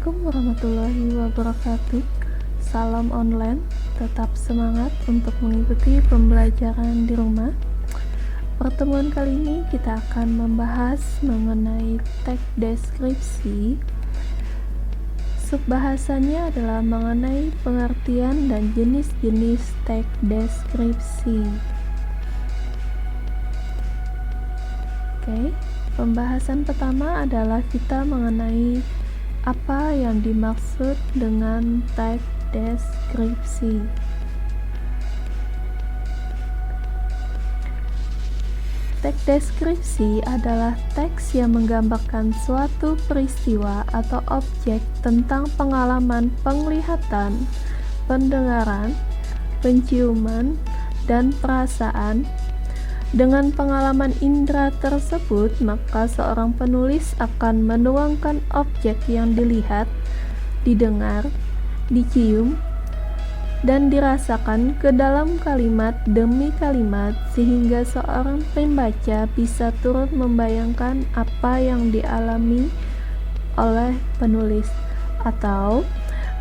Assalamualaikum warahmatullahi wabarakatuh. Salam online, tetap semangat untuk mengikuti pembelajaran di rumah. Pertemuan kali ini kita akan membahas mengenai teks deskripsi. Subbahasannya adalah mengenai pengertian dan jenis-jenis teks deskripsi. Oke, pembahasan pertama adalah kita mengenai apa yang dimaksud dengan teks deskripsi. Teks deskripsi adalah teks yang menggambarkan suatu peristiwa atau objek tentang pengalaman penglihatan, pendengaran, penciuman, dan perasaan. Dengan pengalaman indera tersebut, maka seorang penulis akan menuangkan objek yang dilihat, didengar, dicium, dan dirasakan ke dalam kalimat demi kalimat sehingga seorang pembaca bisa turut membayangkan apa yang dialami oleh penulis. Atau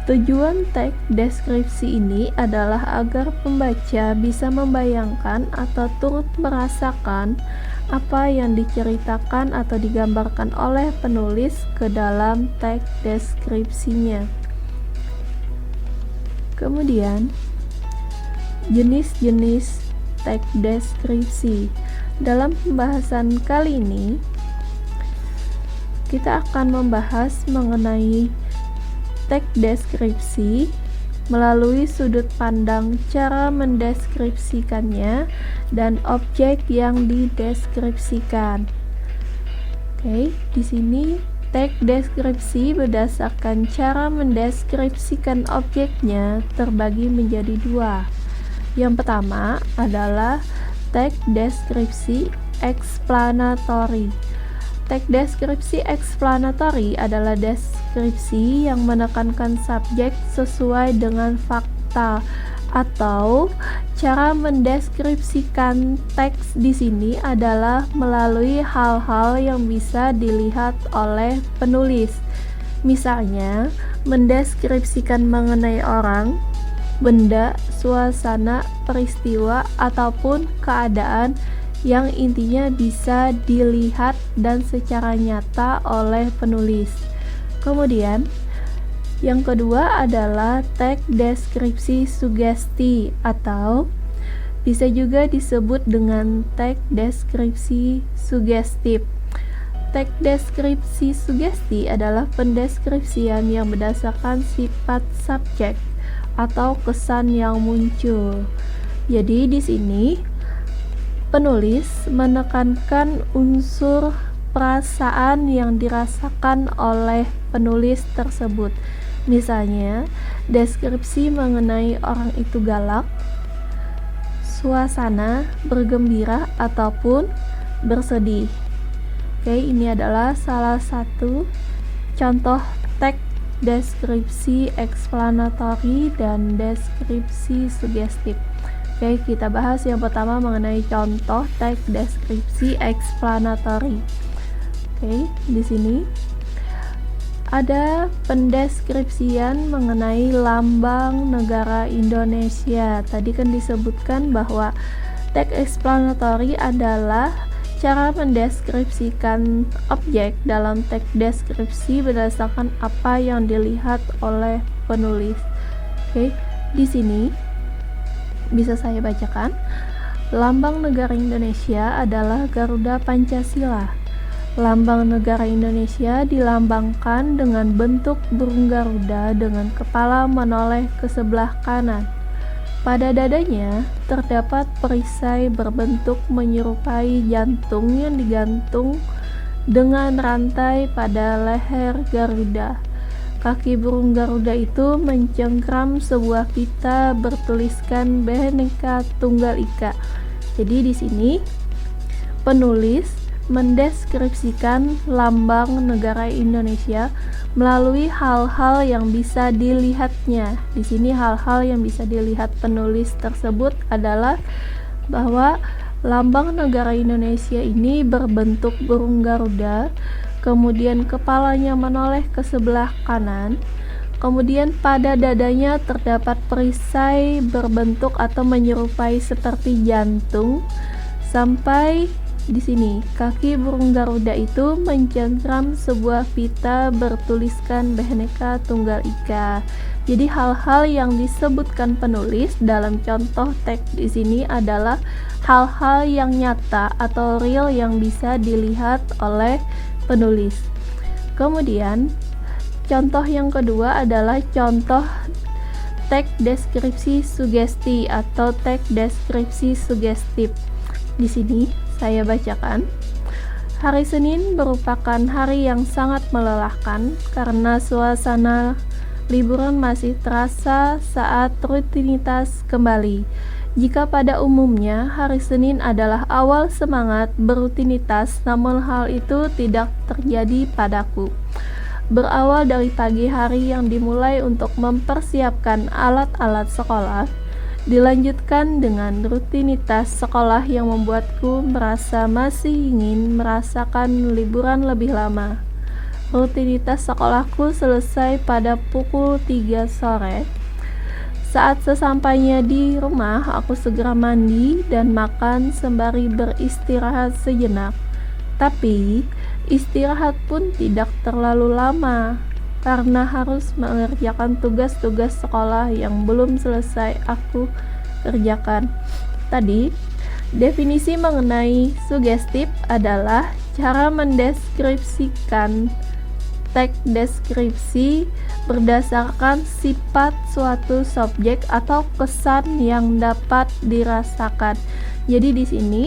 tujuan teks deskripsi ini adalah agar pembaca bisa membayangkan atau turut merasakan apa yang diceritakan atau digambarkan oleh penulis ke dalam teks deskripsinya. Kemudian, jenis-jenis teks deskripsi. Dalam pembahasan kali ini, kita akan membahas mengenai teks deskripsi melalui sudut pandang cara mendeskripsikannya dan objek yang dideskripsikan. Oke, di sini teks deskripsi berdasarkan cara mendeskripsikan objeknya terbagi menjadi dua. Yang pertama adalah teks deskripsi eksplanatori. Teks deskripsi eksplanatori adalah deskripsi yang menekankan subjek sesuai dengan fakta, atau cara mendeskripsikan teks di sini adalah melalui hal-hal yang bisa dilihat oleh penulis. Misalnya, mendeskripsikan mengenai orang, benda, suasana, peristiwa, ataupun keadaan yang intinya bisa dilihat dan secara nyata oleh penulis. Kemudian, yang kedua adalah teks deskripsi sugesti atau bisa juga disebut dengan teks deskripsi sugestif. Teks deskripsi sugesti adalah pendeskripsian yang berdasarkan sifat subjek atau kesan yang muncul. Jadi di sini penulis menekankan unsur perasaan yang dirasakan oleh penulis tersebut. Misalnya, deskripsi mengenai orang itu galak, suasana bergembira ataupun bersedih. Oke, ini adalah salah satu contoh teks deskripsi eksplanatori dan deskripsi sugestif. Oke, kita bahas yang pertama mengenai contoh teks deskripsi eksplanatori. Oke, di sini ada pendeskripsian mengenai lambang negara Indonesia. Tadi kan disebutkan bahwa teks eksplanatori adalah cara mendeskripsikan objek dalam teks deskripsi berdasarkan apa yang dilihat oleh penulis. Oke, di sini bisa saya bacakan. Lambang negara Indonesia adalah Garuda Pancasila. Lambang negara Indonesia dilambangkan dengan bentuk burung Garuda dengan kepala menoleh ke sebelah kanan. Pada dadanya terdapat perisai berbentuk menyerupai jantung yang digantung dengan rantai pada leher Garuda. Kaki burung Garuda itu mencengkram sebuah pita bertuliskan Bhinneka Tunggal Ika. Jadi di sini penulis mendeskripsikan lambang negara Indonesia melalui hal-hal yang bisa dilihatnya. Di sini hal-hal yang bisa dilihat penulis tersebut adalah bahwa lambang negara Indonesia ini berbentuk burung Garuda kemudian kepalanya menoleh ke sebelah kanan, kemudian pada dadanya terdapat perisai berbentuk atau menyerupai seperti jantung, sampai di sini kaki burung Garuda itu mencengkram sebuah pita bertuliskan Bhinneka Tunggal Ika. Jadi hal-hal yang disebutkan penulis dalam contoh teks di sini adalah hal-hal yang nyata atau real yang bisa dilihat oleh penulis. Kemudian contoh yang kedua adalah contoh teks deskripsi sugesti atau teks deskripsi sugestif. Di sini saya bacakan. Hari Senin merupakan hari yang sangat melelahkan karena suasana liburan masih terasa saat rutinitas kembali. Jika pada umumnya hari Senin adalah awal semangat berrutinitas, namun hal itu tidak terjadi padaku. Berawal dari pagi hari yang dimulai untuk mempersiapkan alat-alat sekolah, dilanjutkan dengan rutinitas sekolah yang membuatku merasa masih ingin merasakan liburan lebih lama. Rutinitas sekolahku selesai pada pukul 3 sore. Saat sesampainya di rumah, aku segera mandi dan makan sembari beristirahat sejenak. Tapi, istirahat pun tidak terlalu lama karena harus mengerjakan tugas-tugas sekolah yang belum selesai aku kerjakan. Tadi, definisi mengenai sugestif adalah cara mendeskripsikan teks deskripsi berdasarkan sifat suatu subjek atau kesan yang dapat dirasakan. Jadi di sini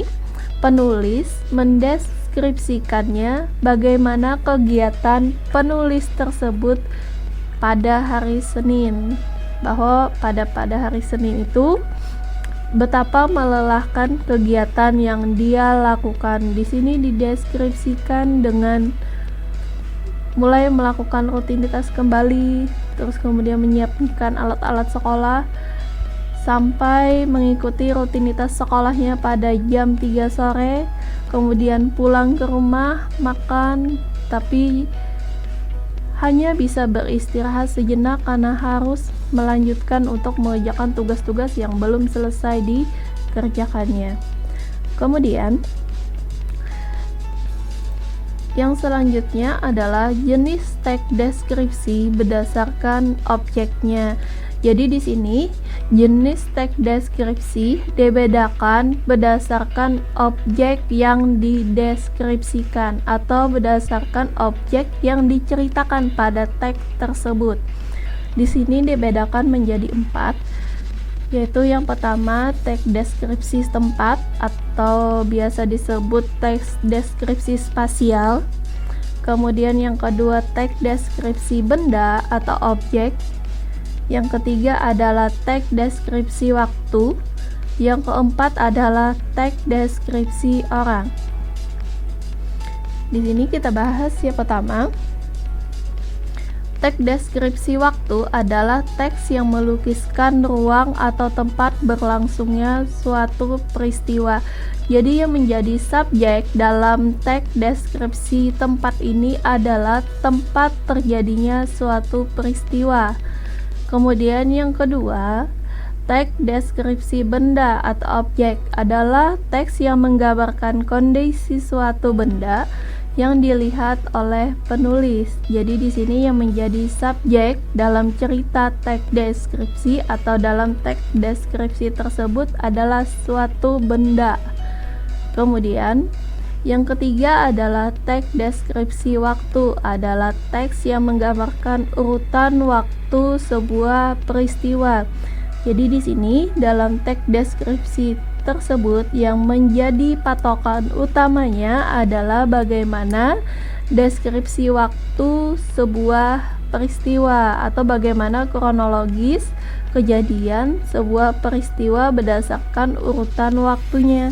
penulis mendeskripsikannya bagaimana kegiatan penulis tersebut pada hari Senin, bahwa pada hari Senin itu betapa melelahkan kegiatan yang dia lakukan. Di sini dideskripsikan dengan mulai melakukan rutinitas kembali, terus kemudian menyiapkan alat-alat sekolah, sampai mengikuti rutinitas sekolahnya pada jam 3 sore, kemudian pulang ke rumah, makan, tapi hanya bisa beristirahat sejenak karena harus melanjutkan untuk mengerjakan tugas-tugas yang belum selesai dikerjakannya. Kemudian yang selanjutnya adalah jenis teks deskripsi berdasarkan objeknya. Jadi di sini jenis teks deskripsi dibedakan berdasarkan objek yang dideskripsikan atau berdasarkan objek yang diceritakan pada teks tersebut. Di sini dibedakan menjadi 4, yaitu yang pertama teks deskripsi tempat atau biasa disebut teks deskripsi spasial. Kemudian yang kedua teks deskripsi benda atau objek. Yang ketiga adalah teks deskripsi waktu. Yang keempat adalah teks deskripsi orang. Di sini kita bahas yang pertama. Teks deskripsi waktu adalah teks yang melukiskan ruang atau tempat berlangsungnya suatu peristiwa. Jadi yang menjadi subjek dalam teks deskripsi tempat ini adalah tempat terjadinya suatu peristiwa. Kemudian yang kedua, teks deskripsi benda atau objek adalah teks yang menggambarkan kondisi suatu benda yang dilihat oleh penulis. Jadi di sini yang menjadi subjek dalam cerita teks deskripsi atau dalam teks deskripsi tersebut adalah suatu benda. Kemudian yang ketiga adalah teks deskripsi waktu, adalah teks yang menggambarkan urutan waktu sebuah peristiwa. Jadi di sini dalam teks deskripsi tersebut yang menjadi patokan utamanya adalah bagaimana deskripsi waktu sebuah peristiwa atau bagaimana kronologis kejadian sebuah peristiwa berdasarkan urutan waktunya.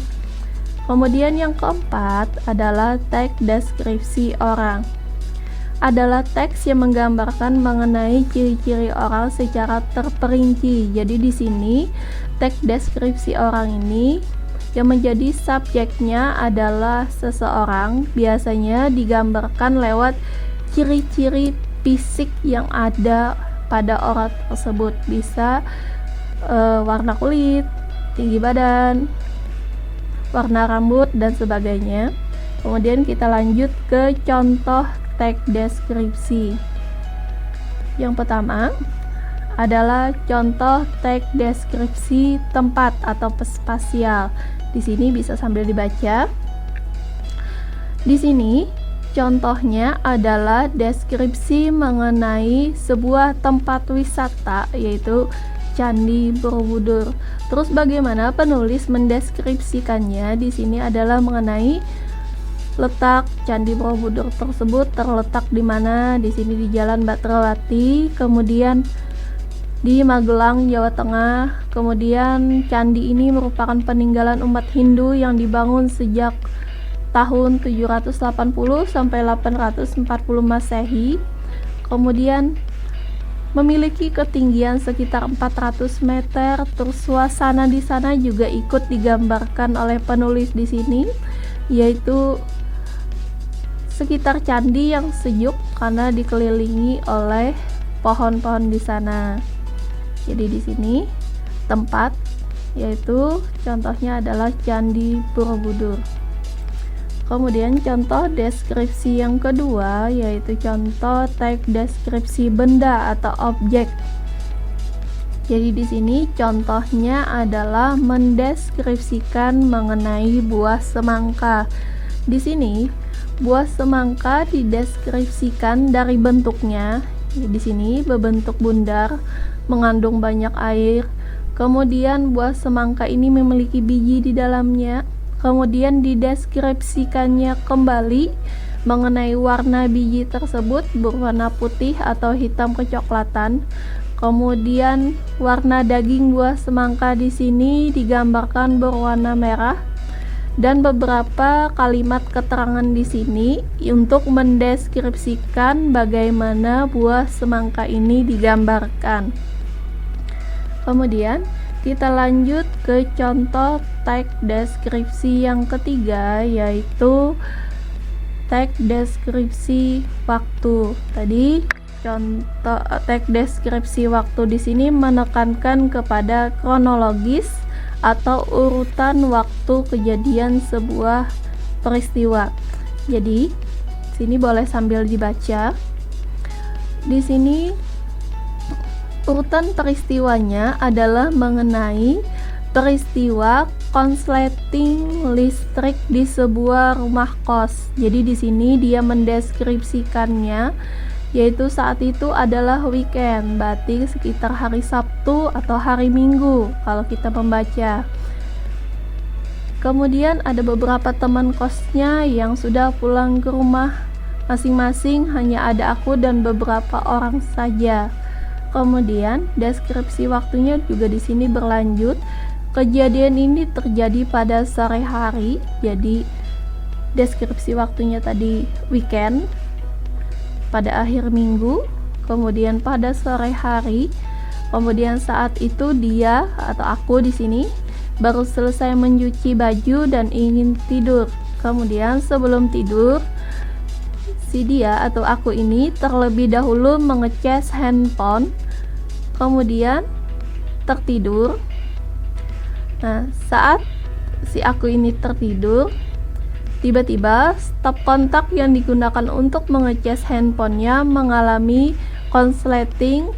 Kemudian yang keempat adalah teks deskripsi orang. Adalah teks yang menggambarkan mengenai ciri-ciri orang secara terperinci. Jadi di sini teks deskripsi orang ini Yang menjadi subjeknya adalah seseorang, biasanya digambarkan lewat ciri-ciri fisik yang ada pada orang tersebut. Bisa warna kulit, tinggi badan, warna rambut, dan sebagainya. Kemudian kita lanjut ke contoh teks deskripsi. Yang pertama adalah contoh teks deskripsi tempat atau spasial. Di sini bisa sambil dibaca. Di sini contohnya adalah deskripsi mengenai sebuah tempat wisata, yaitu Candi Borobudur. Terus bagaimana penulis mendeskripsikannya? Di sini adalah mengenai letak Candi Borobudur tersebut terletak di mana. Di sini di Jalan Batrawati, kemudian di Magelang, Jawa Tengah. Kemudian candi ini merupakan peninggalan umat Hindu yang dibangun sejak tahun 780 sampai 840 Masehi. Kemudian memiliki ketinggian sekitar 400 meter. Terus suasana di sana juga ikut digambarkan oleh penulis di sini, yaitu sekitar candi yang sejuk karena dikelilingi oleh pohon-pohon di sana. Jadi di sini tempat, yaitu contohnya adalah Candi Borobudur. Kemudian contoh deskripsi yang kedua yaitu contoh teks deskripsi benda atau objek. Jadi di sini contohnya adalah mendeskripsikan mengenai buah semangka. Di sini buah semangka dideskripsikan dari bentuknya. Di sini berbentuk bundar, mengandung banyak air. Kemudian buah semangka ini memiliki biji di dalamnya. Kemudian dideskripsikannya kembali mengenai warna biji tersebut berwarna putih atau hitam kecoklatan. Kemudian warna daging buah semangka di sini digambarkan berwarna merah. Dan beberapa kalimat keterangan di sini untuk mendeskripsikan bagaimana buah semangka ini digambarkan. Kemudian kita lanjut ke contoh teks deskripsi yang ketiga, yaitu teks deskripsi waktu. Tadi contoh teks deskripsi waktu di sini menekankan kepada kronologis atau urutan waktu kejadian sebuah peristiwa. Jadi, sini boleh sambil dibaca. Di sini urutan peristiwanya adalah mengenai peristiwa konsleting listrik di sebuah rumah kos. Jadi di sini dia mendeskripsikannya, yaitu saat itu adalah weekend, berarti sekitar hari Sabtu atau hari Minggu kalau kita membaca. Kemudian ada beberapa teman kosnya yang sudah pulang ke rumah masing-masing, hanya ada aku dan beberapa orang saja. Kemudian deskripsi waktunya juga di sini berlanjut. Kejadian ini terjadi pada sore hari, jadi deskripsi waktunya tadi weekend, pada akhir minggu, kemudian pada sore hari. Kemudian saat itu dia atau aku di sini baru selesai mencuci baju dan ingin tidur. Kemudian sebelum tidur, si dia atau aku ini terlebih dahulu mengecas handphone, kemudian tertidur. Nah, saat si aku ini tertidur, tiba-tiba stop kontak yang digunakan untuk mengecas handphonenya mengalami konsleting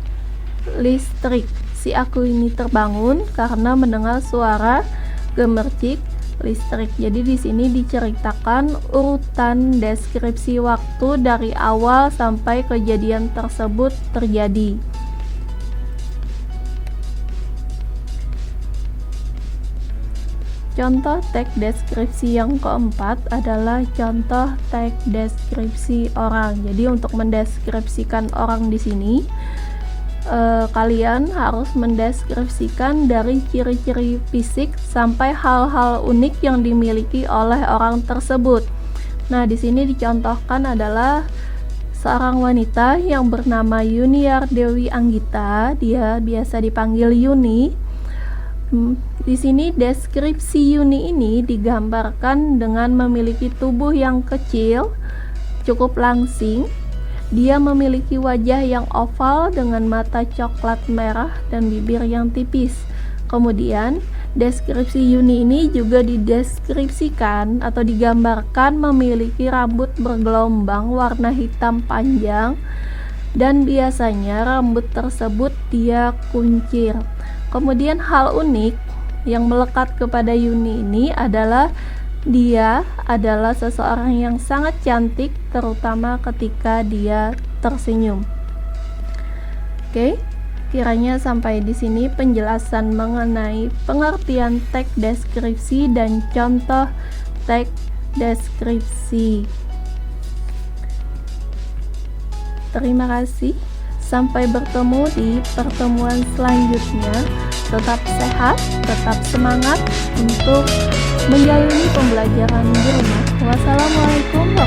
listrik. Si aku ini terbangun karena mendengar suara gemercik listrik. Jadi di sini diceritakan urutan deskripsi waktu dari awal sampai kejadian tersebut terjadi. Contoh teks deskripsi yang keempat adalah contoh teks deskripsi orang. Jadi untuk mendeskripsikan orang di sini, kalian harus mendeskripsikan dari ciri-ciri fisik sampai hal-hal unik yang dimiliki oleh orang tersebut. Nah, di sini dicontohkan adalah seorang wanita yang bernama Yuniar Dewi Anggita. Dia biasa dipanggil Yuni. Di sini deskripsi Yuni ini digambarkan dengan memiliki tubuh yang kecil, cukup langsing. Dia memiliki wajah yang oval dengan mata coklat merah dan bibir yang tipis. Kemudian, deskripsi Yuni ini juga dideskripsikan atau digambarkan memiliki rambut bergelombang warna hitam panjang, dan biasanya rambut tersebut dia kuncir. Kemudian hal unik yang melekat kepada Yuni ini adalah dia adalah seseorang yang sangat cantik, terutama ketika dia tersenyum. Oke, kiranya sampai di sini penjelasan mengenai pengertian teks deskripsi dan contoh teks deskripsi. Terima kasih. Sampai bertemu di pertemuan selanjutnya. Tetap sehat, tetap semangat untuk menjalani pembelajaran di rumah. Wassalamualaikum warahmatullahi wabarakatuh.